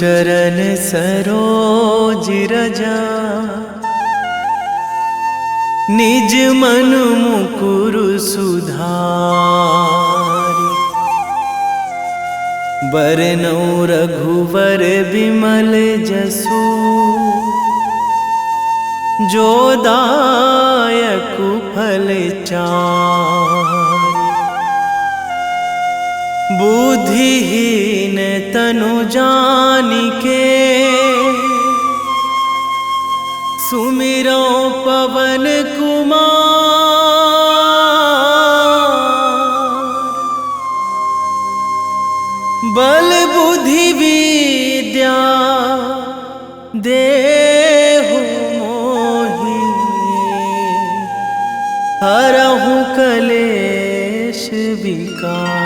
चरण सरोज रजा, निज मन मुकुर सुधारि। बरनौ रघुवर बिमल जसु, जो दायक फल चारि। बुद्धिहीन तनु जानिके, सुमिरो पवन कुमार। बल बुद्धि विद्या देहु मोहि, हरहु कलेश विकार।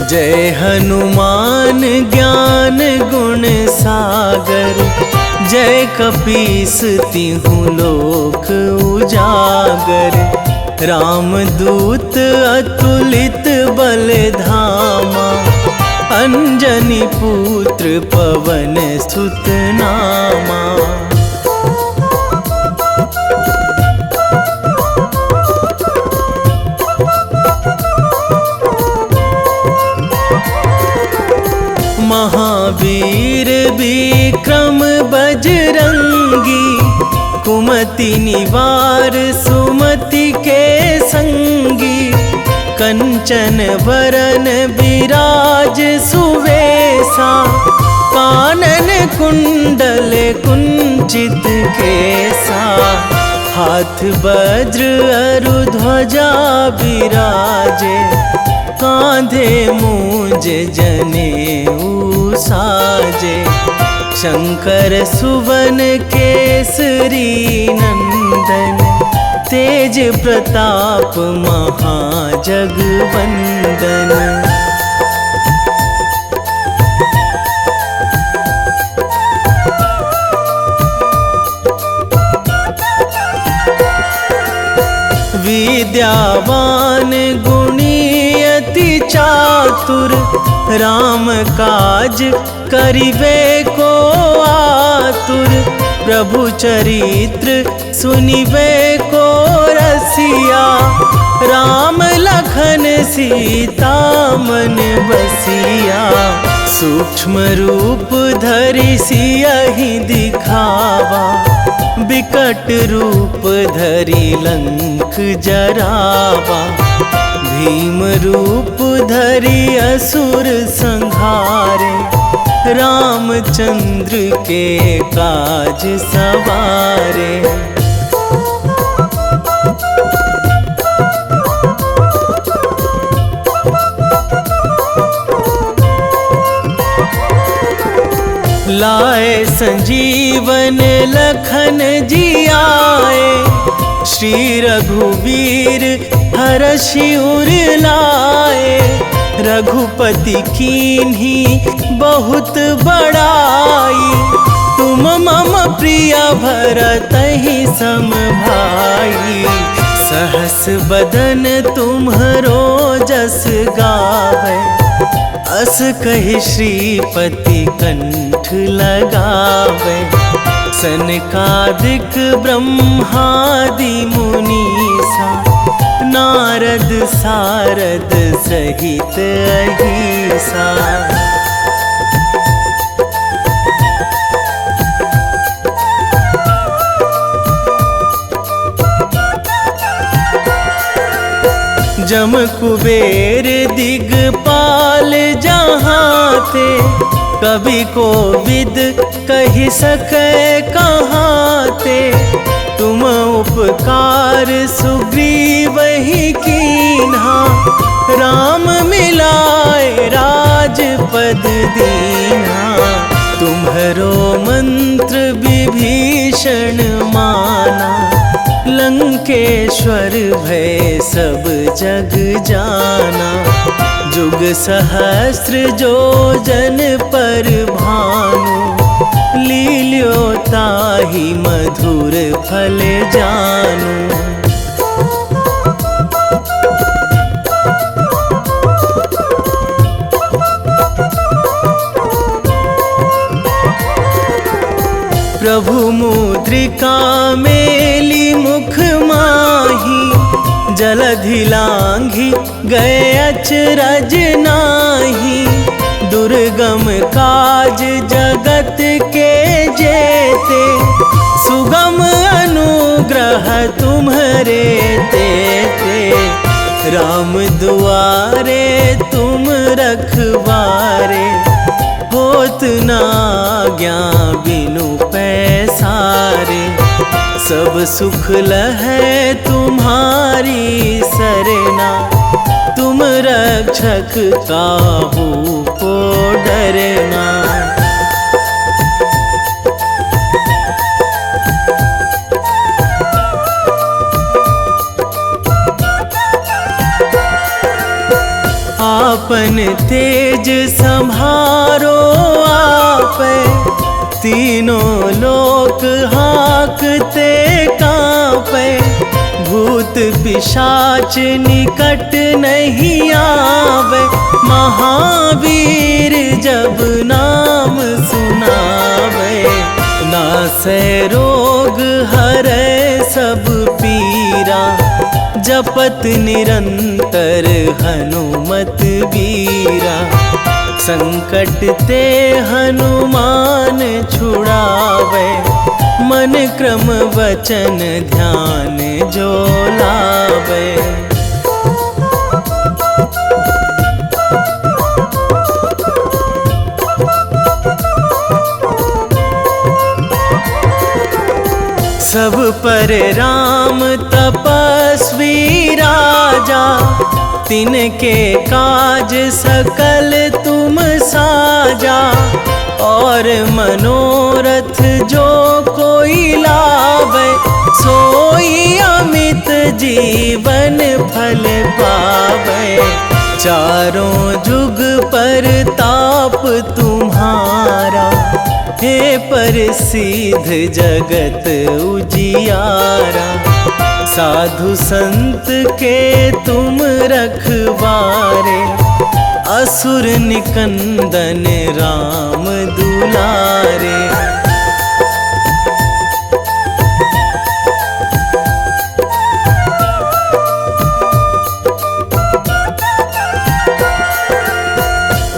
जय हनुमान ज्ञान गुण सागर, जय कपीस तिहुँ लोक उजागर। रामदूत अतुलित बल धामा, अंजनी पुत्र पवन सुत नामा। महावीर विक्रम बजरंगी, कुमति निवार सुमति के संगी। कंचन वरन विराज सुवेशा, कानन कुंडल कुंचित केसा। हाथ वज्र अरु ध्वजा बिराजे, कांधे मूंज जनेऊ साजे। शंकर सुवन केसरी नंदन, तेज प्रताप महाजगवंदन। विद्यावान गुणी अति चातुर, राम काज करिबे को आतुर। प्रभु चरित्र सुनिबे को रसिया, राम लखन सीता मन बसिया। सूक्ष्म रूप धरि सियहि दिखावा, बिकट रूप धरि लंक जरावा। भीम रूप धरि असुर संहारे, रामचंद्र के काज सवारे। लाए संजीवन लखन जियाए, श्री रघुवीर हरषि उर लाए। रघुपति कीन्ही बहुत बड़ाई, तुम मम प्रिय भरतहि सम भाई। सहस बदन तुम्हरो जस गावै, अस कहि श्रीपति कंठ लगावै। सनकादिक ब्रह्मादि मुनीसा, नारद सारद सहित अहिसा। जम कुबेर दिगपाल जहाँ थे, कवि कोविद कहि सकै कहाँ ते। तुम उपकार सुग्रीवहि कीन्हा, राम मिलाए राजपद दीन्हा। तुम्हरो मंत्र विभीषण माना, लंकेश्वर भय सब जग जाना। जुग सहस्र जो जन पर भानु, लील्यो ताहि मधुर फल जानू। प्रभु मुद्रिका मेली मुख माही, जलधि लांघी गए अचरज नाही। दुर्गम काज जगत के जेते, सुगम अनुग्रह तुम्हरे तेते। राम दुआरे तुम रखवारे, होत ना आज्ञा बिनु पैसारे। सब सुख लहै तुम्हारी सरना, तुम रक्षक काहू को डरना। आपन तेज संभारो आपै, तीनों लोक हाकते कांपै। भूत पिशाच निकट नहीं आवे, महावीर जब नाम सुनावे। नासै रोग हरै सब पीरा, जपत निरंतर हनुमत बीरा। संकट ते हनुमान छुड़ावे, मन क्रम वचन ध्यान जो लावे। सब पर राम तपस्वी राजा, तिनके काज सकल तुम साजा। और मनोरथ जो कोई लावे, सोई अमित जीवन फल पावे। चारों जुग पर ताप तुम्हारा, हे प्रसिद्ध जगत उजियारा। साधु संत के तुम रखवारे, असुर निकंदन राम दुलारे।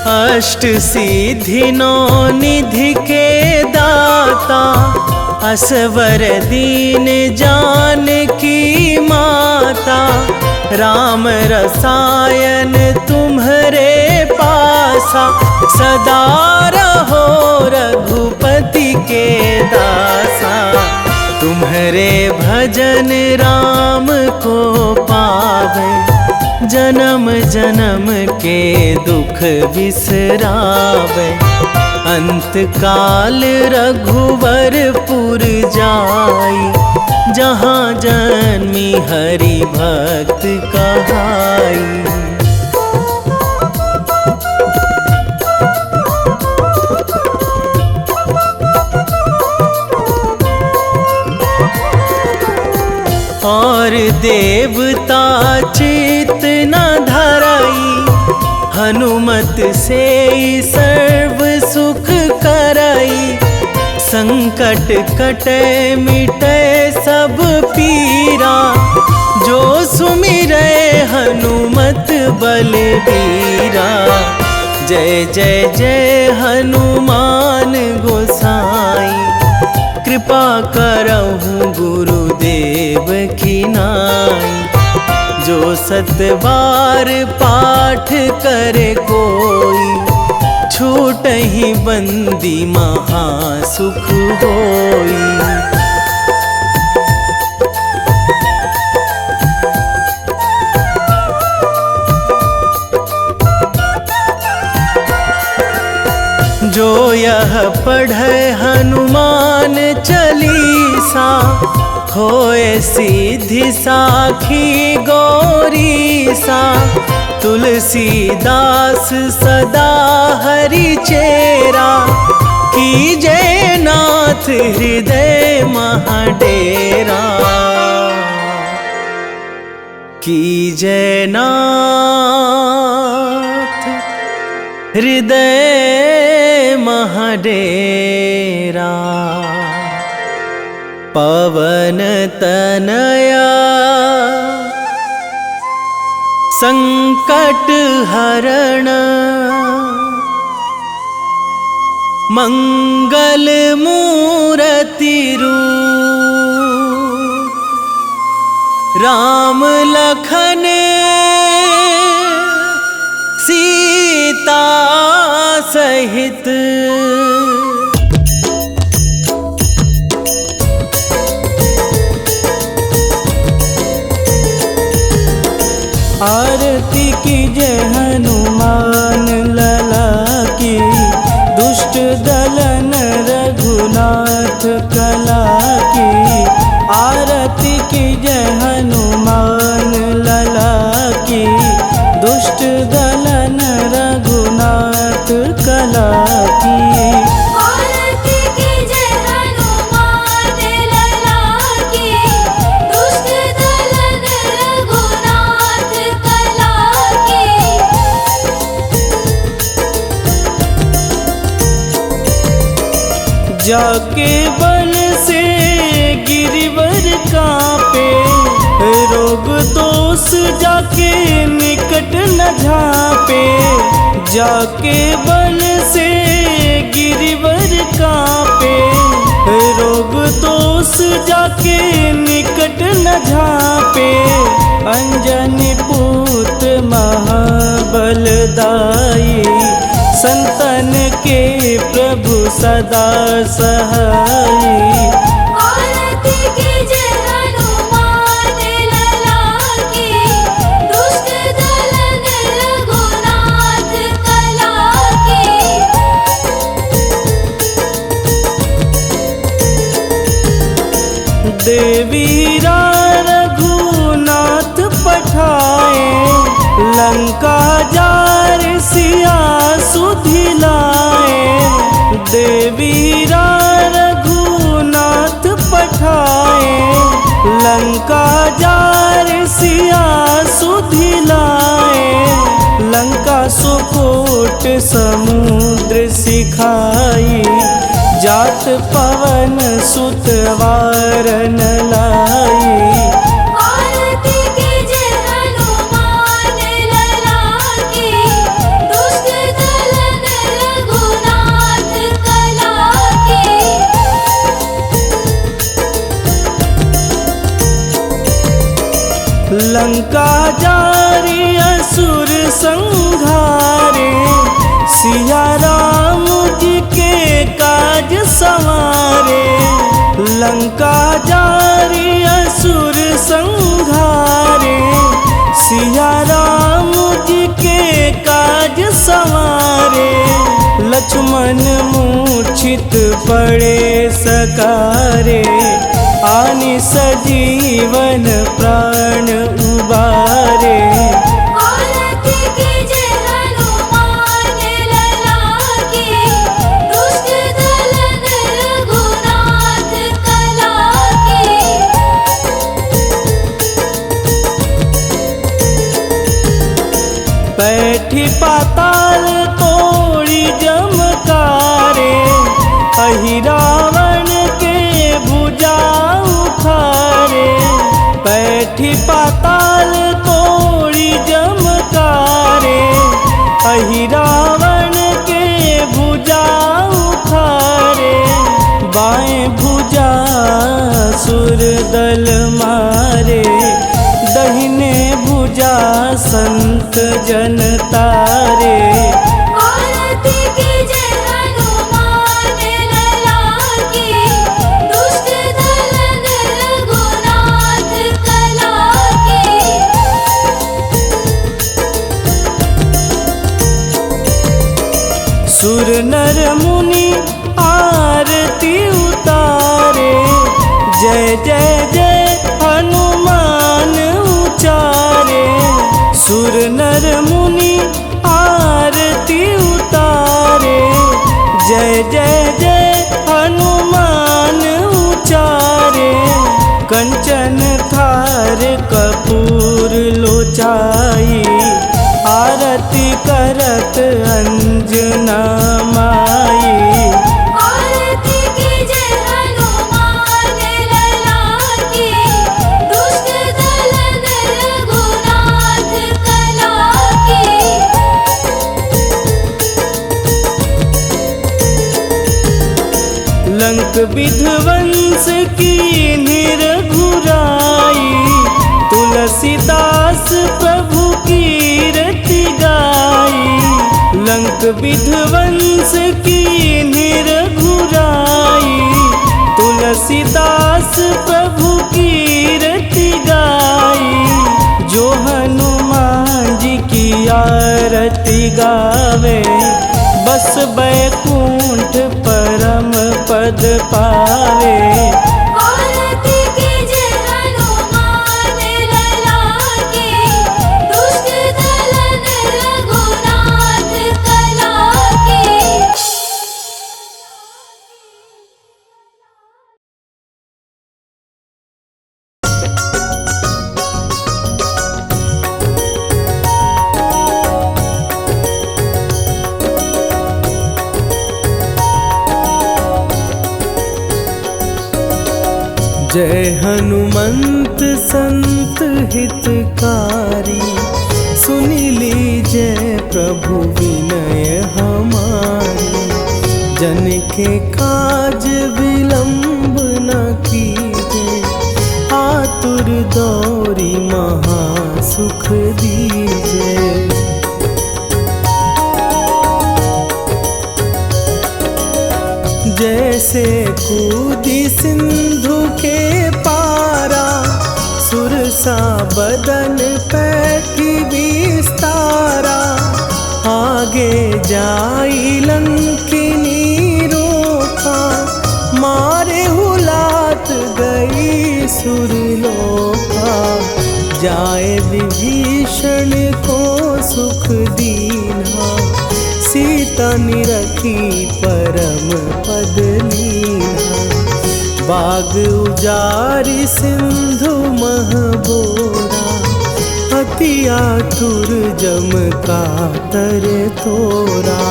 अष्ट सिद्धि नौ निधि के दाता, असवर दीन जानकी माता। राम रसायन तुम्हरे पासा, सदा रहो रघुपति के दासा। तुम्हरे भजन राम को पावे, जन्म जन्म के दुख बिसरावे। अंत काल रघुवरपुर जाई, जहाँ जन्मी हरि भक्त कहाई। और देवता चित न धराई, हनुमत से सर्व सुख कराई। संकट कटे मिटे सब पीरा, जो सुमिरै हनुमत बलबीरा। जय जय जय हनुमान गोसाई, कृपा करहु गुरुदेव की नाई। जो सतबार पाठ करे कोई, छूटहि बंदी महासुख होई। जो यह पढ़े हनुमान चालीसा, होए सिद्धि साखी गौरीसा। तुलसीदास सदा हरि चेरा, कीजे नाथ हृदय महाडेरा, कीजे नाथ हृदय महाडेरा। पवन तनया संकट हरण, मंगल मूर्ति रूप, राम लखन सीता सहित। आरती कीजे हनुमान लला की, दुष्ट दलन रघुनाथ कला की। आरती कीजे हनुमान लला की, दुष्ट दलन रघुनाथ कला की। आरती कीजे हनुमान लला की, दुष्ट दलन रघुनाथ कला की। जाके बल से गिरिवर कांपे, रोग दोष जाके निकट न झापे। जाके बल से गिरिवर कांपे, रोग दोष जाके निकट न झापे। अंजनी पूत महाबलदाई, संतन के प्रभु सदा सहाई। आरती कीजे हनुमान लला की, दुष्ट दलन रघुनाथ कला की। देवीरा रघुनाथ पठाए, लंका जार सिया सुधिलाए। देवीरा रघुनाथ पठाए, लंका जार सिया सुधिलाए। लंका सुकोट समुद्र सिखाई, जात पवन सुत वारन लाई। आरती कीजे हनुमान लला की, दुष्ट दलन रघुनाथ कला की। लंका जारी असुर संघारे, सिया राम जी के काज संवारे। लंका जारी असुर संघारे, सिया राम जी के काज संवारे। लक्ष्मण मूर्छित पड़े सकारे, आनि सजीवन प्राण उबारे। आरती कीजे हनुमान लला की, दुष्ट दलन रघुनाथ कला की। बैठी पाताल तोड़ी जमकारे, अहि रावण के भुजा उखारे। बैठी पाताल तोड़ी जमकारे, अहि रावण के भुजा उखारे। बाएं भुजा सुर दल मारे, दहिने भुजा संत जन तारे। आरती कीजे हनुमान लला की, दुष्ट दलन रघुनाथ कला की। सुर नर मुनि आरती उतारे, जय जय जय हनुमान उचारे। सुर नर मुनि आरती उतारे, जय जय जय हनुमान उचारे, कंचन थार कपूर लोचाई, आरती करत अंजना माई। आरती कीजे हनुमान लला की, दुष्ट दलन रघुनाथ कला की। लंक विध्वंस की निरघुराई, तुलसीदास प्रभु कीरति गाई। लंक विध्वंस की निरघुराई, तुलसीदास प्रभु कीरति गाई। जो हनुमान जी की आरती गावे, बस बैकुंठ परम पद पावे। आरती कीजे हनुमान लला की, दुष्ट दलन रघुनाथ कला की। जय हनुमंत संत हितकारी, सुनि लीजय प्रभु विनय हमारी। जन के काज विलंब न कीजे, आतुर दौरी महा सुख दीजे। जैसे कूदी सिंधु के पारा, सुरसा बदन पैठी विस्तारा। आगे जाई लंकिनी रोका, मारे हुलात गई सुरलोका। जाए विभीषण को सुख दीना, सीता निरखी परम पद लीना। बाग उजारि सिंधु महबोरा, अति आतुर जम कातर तोरा।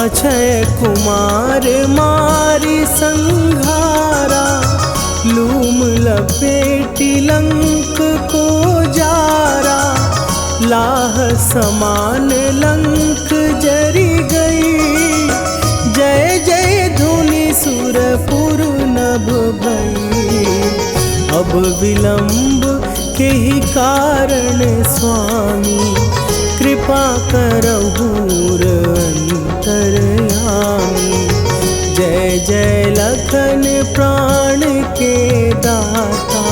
अक्षय कुमार मारी संघारा, लूम लपेटी लंक को जारा। लाह समान लंक जरी गई, जय जय धुनि सुरपुर नभ भई। अब विलंब के ही कारण स्वामी, कृपा करहु अंतरयामी। जय जय लखन प्राण के दाता,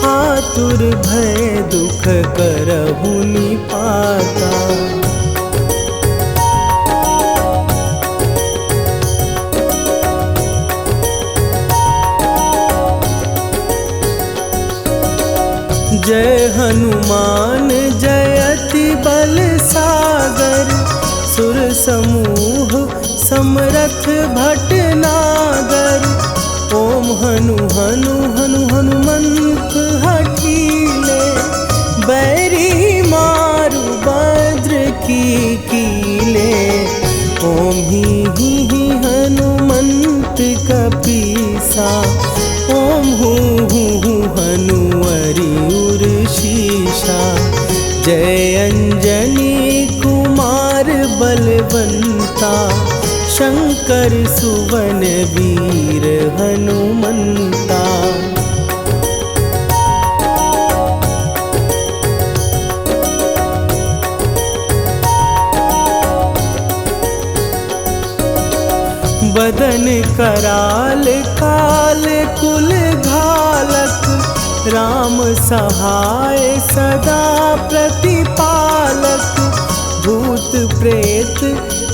आतुर भय दुख करहु निपाता। जय हनुमान जयति बल सागर, सुर समूह समरथ भटनागर। ओम हनु हनु हनु हनुमंत हठीले, बैरी मारु भद्र की कीले। ओम ही हनुमंत कपीसा, ओम हूँ हनुमरि उर्शीषा। जय अंजनी कुमार बलवंता, शंकर सुवन वीर हनुमंता। बदन कराल काल कुल घालक, राम सहाय सदा प्रतिपालक। भूत प्रेत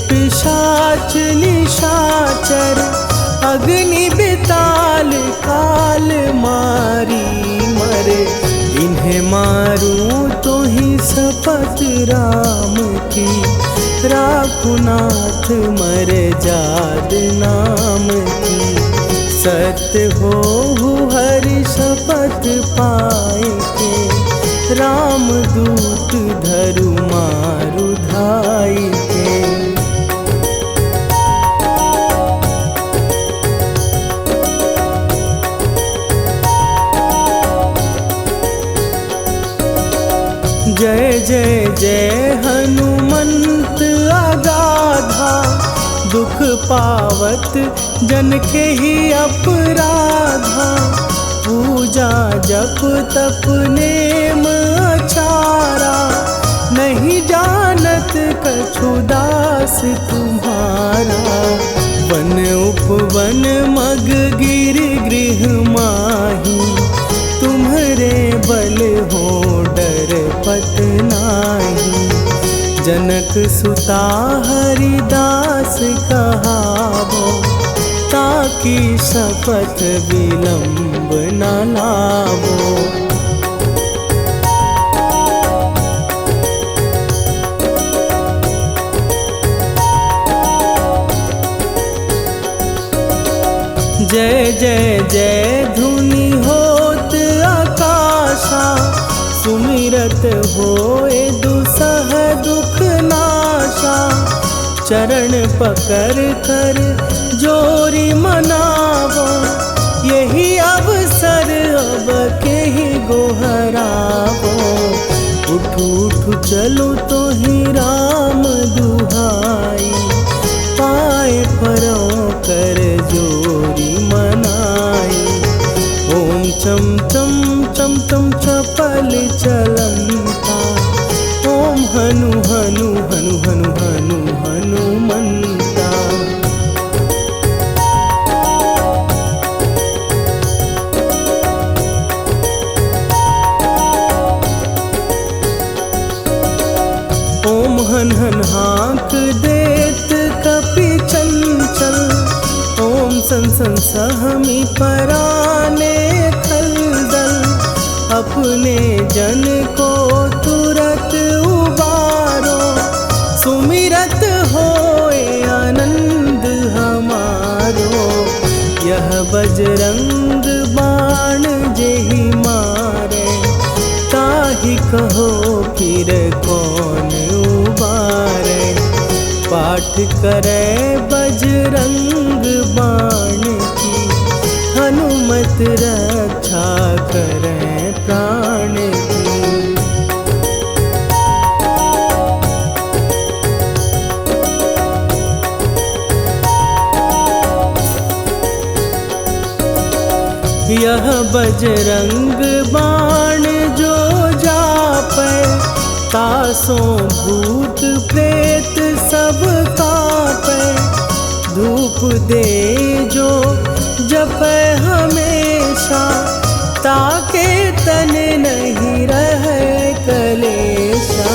पिशाच निशाचर, अग्नि बिताल काल मारी मरे, इन्हें मारूं तो ही शपथ राम की, राखुनाथ मरे जाद नाम की। सत्य हो हरि शपथ पाए के, राम दूत धरु मारु धाई के। जय जय जय हनुमंत अगाधा, दुख पावत जन के ही अपराधा। पूजा जप तप नेम अचारा, नहीं जानत कछु दास तुम्हारा। वन उपवन मग गिर गृह माही, तुम्हारे बल हो डर पत नाही। जनक सुता हरिदास कहावो, ताकि शपथ विलंब न लावो। जय जय जय धुनि होत आकाशा, सुमिरत होए दुसह दुख नाशा। चरण पकड़ कर जोरी मनावो, यही अवसर अब के ही गोहरावो। उठू उठू चलो तो ही राम दुहाई, पाए परों कर जोरी मनाई। ओम चम चम चम चम चपल चलंता, ओम हनु हनु हनु हनु हनु हनुमंता। ओम हन हन हाँक देत कपि चंचल, ओम सन सन सहमी पराने खलदल। अपने जन को तुरत उबारो, सुमिरत होए आनंद हमारो। यह बजरंग बाण जेहि मारे, ताहि कहो फिर कौन उबारे। पाठ करे बजरंग बाण की, हनुमत रक्षा करे प्राण की। यह बजरंग बाण जो जापै, तासों भूत प्रेत सब कापै। धूप दे जो जपै हमेशा, ताके तन नहीं रहे कलेशा।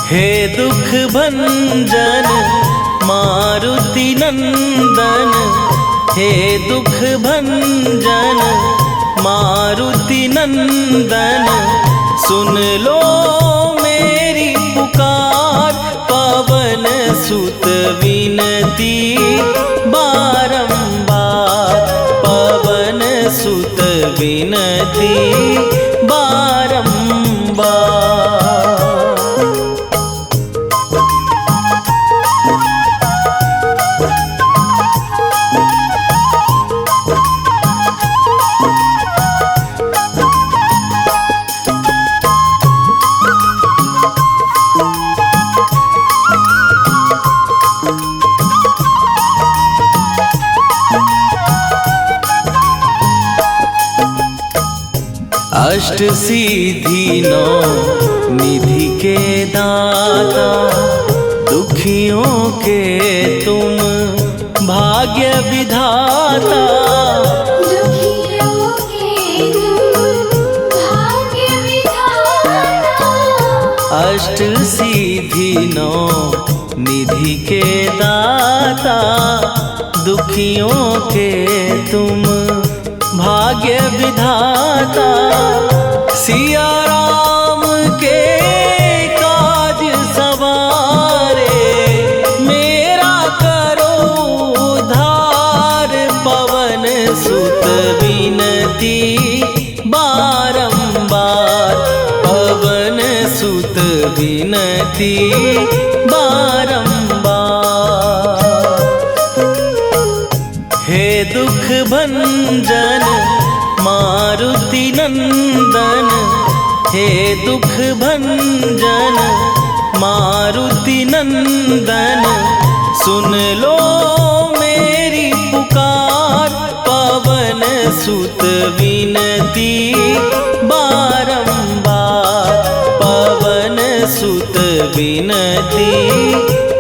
हे दुख भंजन मारुति नंदन, हे दुख भंजन मारुति नंदन। सुन लो मेरी पुकार, पवन सुत विनती बारंबार। पवन सुत विनती बारंबार। अष्ट सिद्धि नौ निधि के दाता, दुखियों के तुम भाग्य विधाता। दुखियों के तुम भाग्य विधाता। अष्ट सिद्धि नौ निधि के दाता, दुखियों के तुम भाग्य विधाता। सिया राम के काज सवारे, मेरा करो उद्धार। पवन सुत विनती बारंबार, पवन सुत विनती बारंबार। हे दुख भंजन मारुति नंदन, हे दुख भंजन मारुति नंदन। सुन लो मेरी पुकार, पवन सुत विनती बारंबार, पवन सुत विनती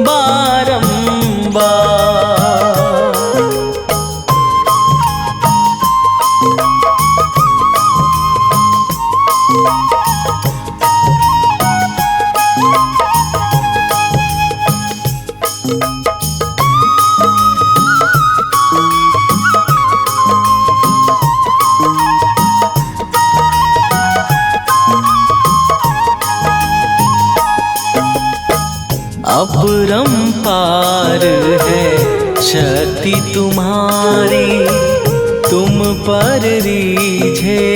बारंबार। अपरंपार है शक्ति तुम्हारी, तुम पर रीझे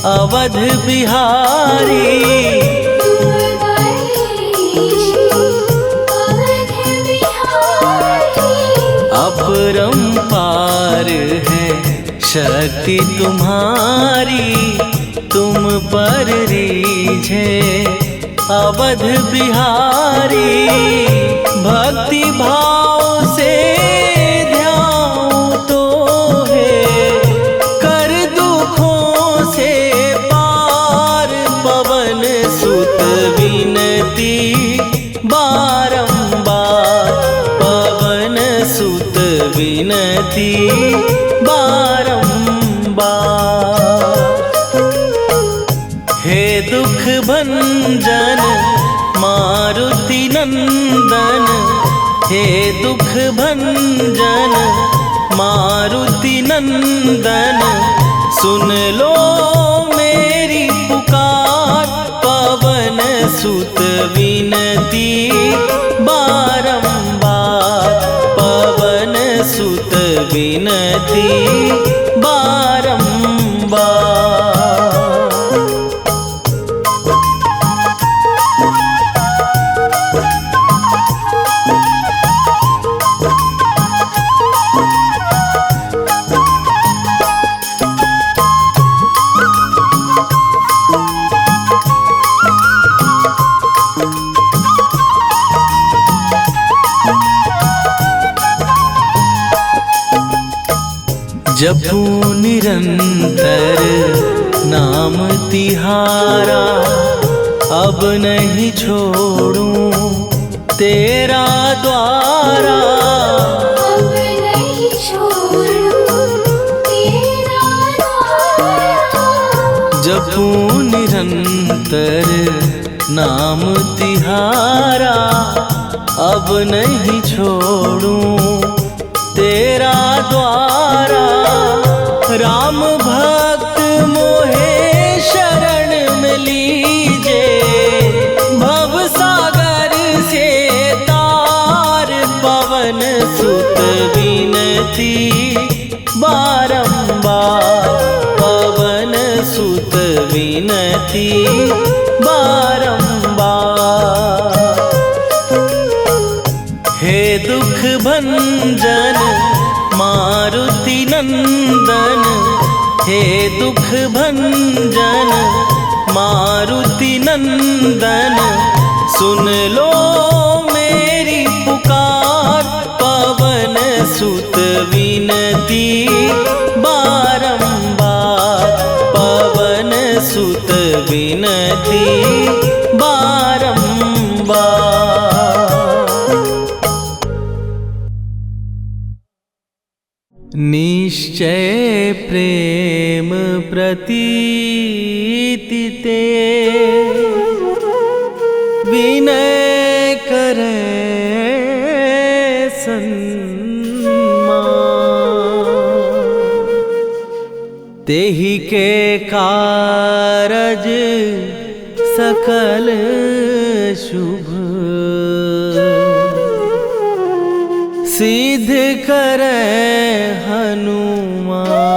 अवध बिहारी। अपरंपार है शक्ति तुम्हारी, तुम पर रीझे अवध बिहारी। भक्ति भाव से ध्यान तो है, कर दुखों से पार। पवन सुत विनती बारंबार, पवन सुत विनती बारंबार। हे दुख भंजन मारुति नंदन, हे दुख भंजन मारुति नंदन। सुन लो मेरी पुकार, पवन सुत विनती बारंबार, पवन सुत विनती बारंबार। जपू निरंतर नाम तिहारा, अब नहीं छोड़ूं तेरा द्वारा। अब नहीं छोड़ूं तेरा द्वारा। जपू निरंतर नाम तिहारा, अब नहीं छोड़ूं तेरा द्वारा। राम भक्त मोहे शरण में लीजे, भव सागर से तार। पवन सुत विनती बारंबार, पवन सुत विनती बारंबार। हे दुख भंजन मारुति नंदन, हे दुख भंजन मारुति नंदन। सुन लो मेरी पुकार, पवन सुत विनती बारंबार, पवन निश्चय प्रेम प्रतीति ते विनय करे तेहि के कारज सकल शुभ सिद्ध करे हनुमान।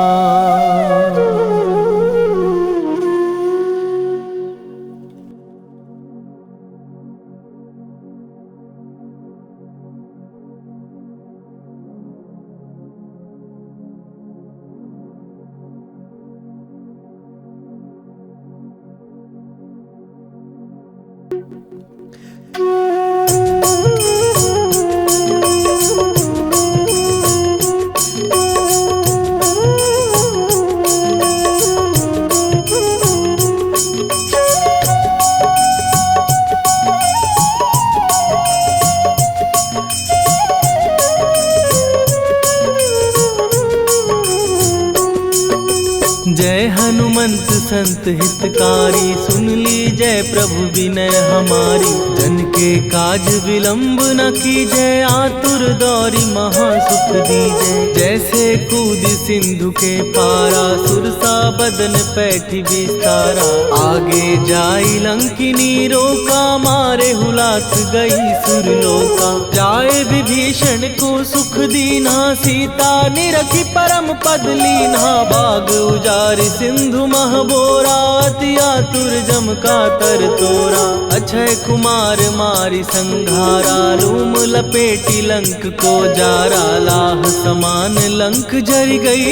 जय हनुमंत संत हितकारी, सुन ली जय प्रभु विनय हमारी। जन के काज विलंब न कीजय, आतुर दौरी महासुख दीजय। जैसे कूद सिंधु के पारा, सुरसा बदन पैठी विस्तारा। आगे जाई लंकिनी रोका, मारे हुलाक गई सुरलोका। जाए विभीषण को सुख दीना, सीता निरखी परम पद लीना। बाग उजारि सिंधु महबोरा, अति आतुर जम का तर तोरा। अक्षय कुमार मारी संघारा, लूम लपेटी लंक को जारा। लाह समान लंक जर गई,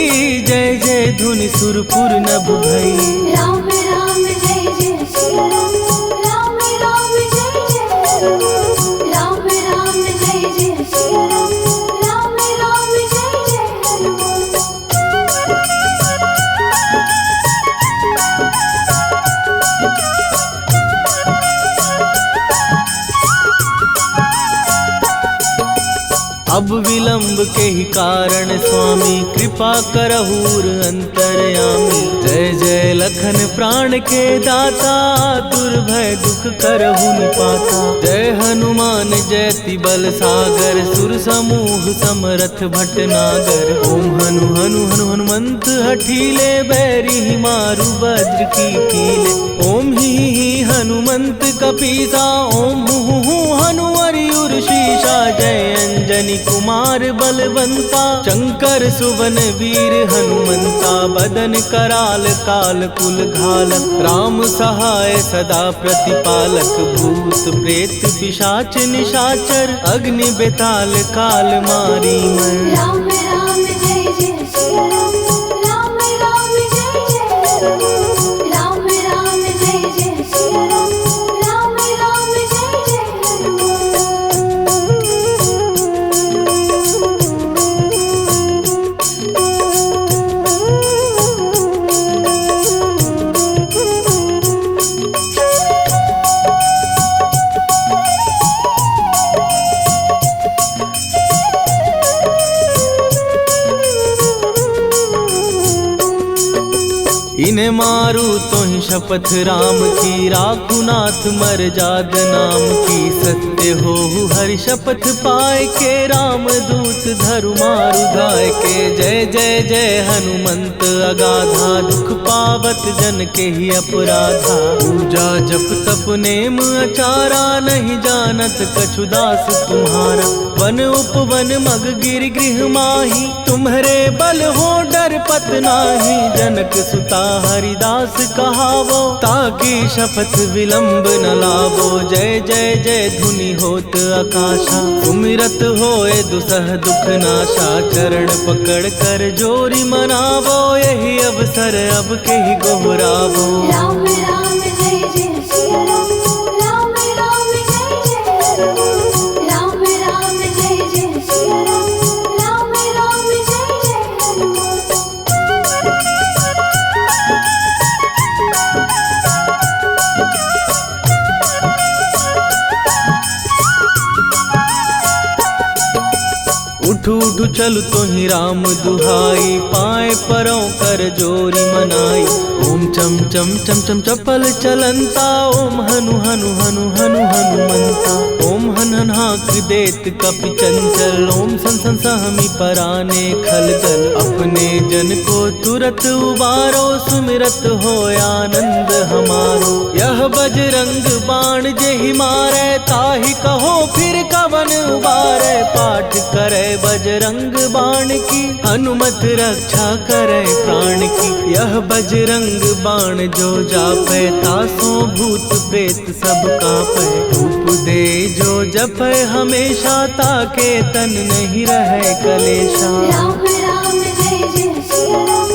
जय जय धुनि सुरपुर नभ भई। राम राम जय जय श्री राम, राम राम जय जय राम। राम राम जय जय श्री राम, राम राम जय जय हनुमान। अब विलंब के ही कारण स्वामी, कृपा करहूर अंतरयामी। जय जय लखन प्राण के दाता, दुर्भय दुख करहु निपाता। जय हनुमान जयति बल सागर, सुर समूह समरथ भटनागर। ओम हनु हनु हनु हनुमंत हठीले, बैरी मारु वज्र की कीले। ओम ही हनुमंत कपीसा, ओम हु हनुमरि उर्शीसा। जय अंजनी कुमार बलवंता, शंकर सुवन वीर हनुमंता। बदन कराल काल कुल घालक, राम सहाय सदा प्रतिपालक। भूत प्रेत पिशाच निशाचर, अग्नि बेताल काल मारी मर। राम राम जय जय श्री राम, राम राम जय जय राम। राम राम जय जय श्री राम, राम राम जय जय हनुमान। इन्हें मारू तो ही शपथ राम की, राखू नाथ मर जाद नाम की। सत्य हो हरि शपथ पाए के, राम दूत धरु मारु धाय के। जय जय जय हनुमंत अगाधा, दुख पावत जन के ही अपराधा। पूजा जप तप नेम अचारा, नहीं जानत कछु दास तुम्हारा। वन उपवन मग गिर गृह माही, तुम्हारे बल हो डर पत नाही। जनक सुता हरिदास कहावो, ताकि शपथ विलंब न लावो। जय जय जय धुनि होत आकाशा, सुमिरत होए दुसह दुख नाशा। चरण पकड़ कर जोरी मनावो, यही अवसर अब के ही गोहरावो। राम राम जय जय श्री राम, राम राम जय जय राम। राम राम जय जय श्री राम, राम राम जय जय हनुमान। उठ उठ उठ चल तो ही राम दुहाई, पाए परों कर जोरी मनाई। ओम चम चम चम चम चपल चलंता, ओम हनु हनु हनु हनु हनुमंता। ओम हन हन हाक देत कपि चंचल, ओम सन सन सहमी पराने खलदल। अपने जन को तुरत उबारो, सुमिरत हो आनंद हमारो। यह बजरंग बाण जेहि मारे, ताहि कहो फिर कवन उबारे। पाठ करे बजरंग बाण की, हनुमत रक्षा करे प्राण की। यह बजरंग बाण जो जापै, तासों भूत प्रेत सब कापै। धूप दे जो जपै हमेशा, ताके तन नहीं रहे कलेशा। राम राम जय जय सिया राम,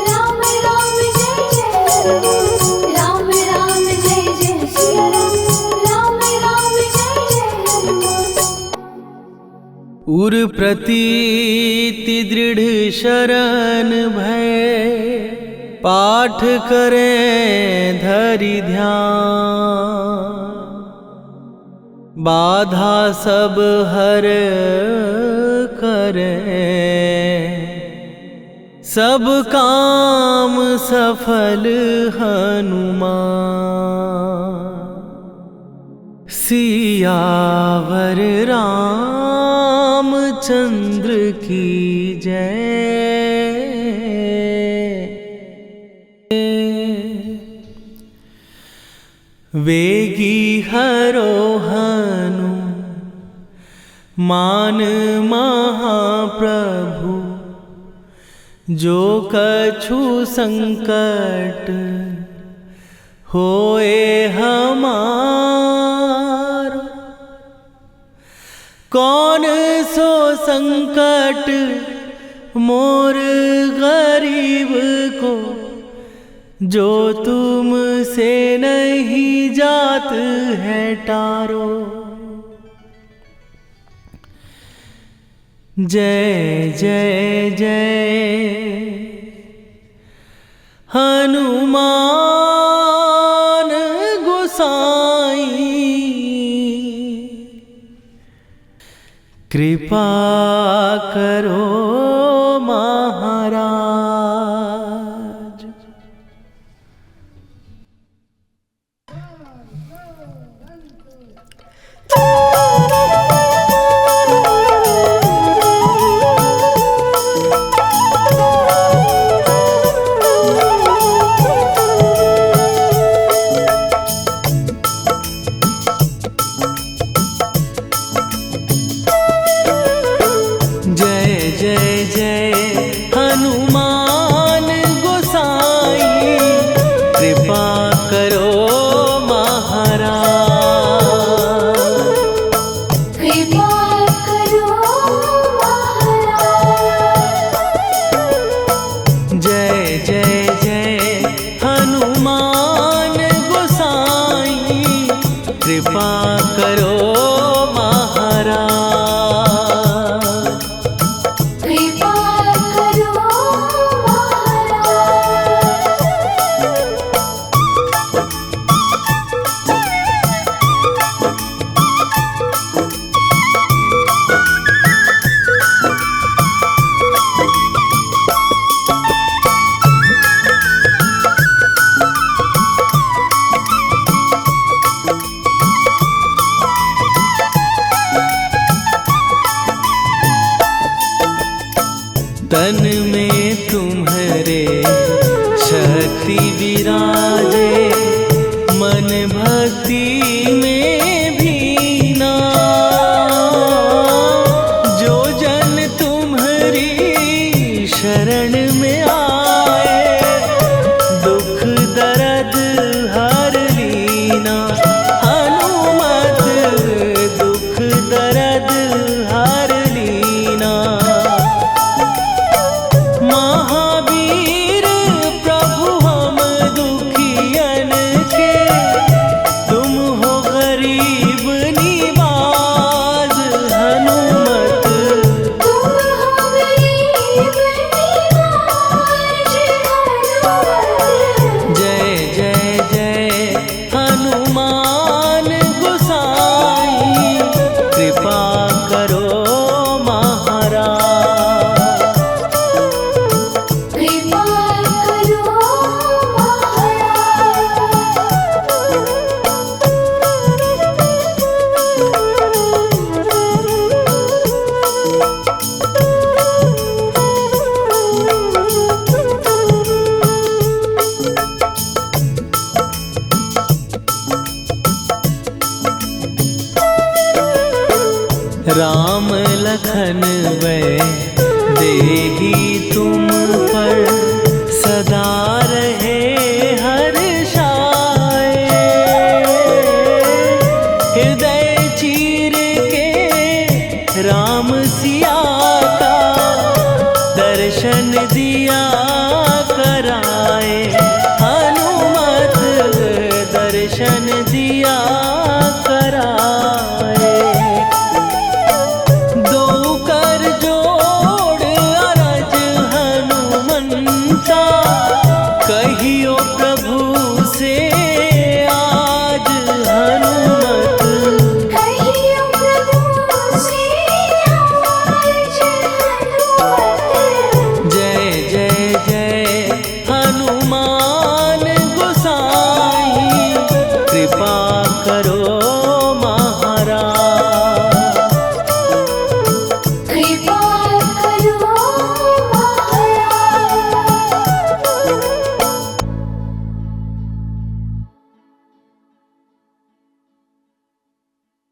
राम राम जय जय हनुमान। राम राम जय जय सिया राम, राम राम जय जय हनुमान। उर प्रतीति दृढ़ शरण भय, पाठ करें धरि ध्यान। बाधा सब हर करें, सब काम सफल हनुमान। सियावर रामचंद्र की जय। वेगी हरोहनु मान महाप्रभु, जो कछु संकट होए हमारो। कौन सो संकट मोर गरीब को, जो तुम से नहीं जात है टारो। जय जय जय हनुमान गोसाई, कृपा करो महाराज। कृपा करो महाराज। कृपा करो तन में तुम्हारे शक्ति विराजे, मन भक्ति में भीना। जो जन तुम्हारी शरण में आए, दुख दर्द हर लीना। हनुमत दुख दर्द हर लीना। महावीर प्रभु हम दुखी राम लखन वै देही तुम पर सदा रहे हर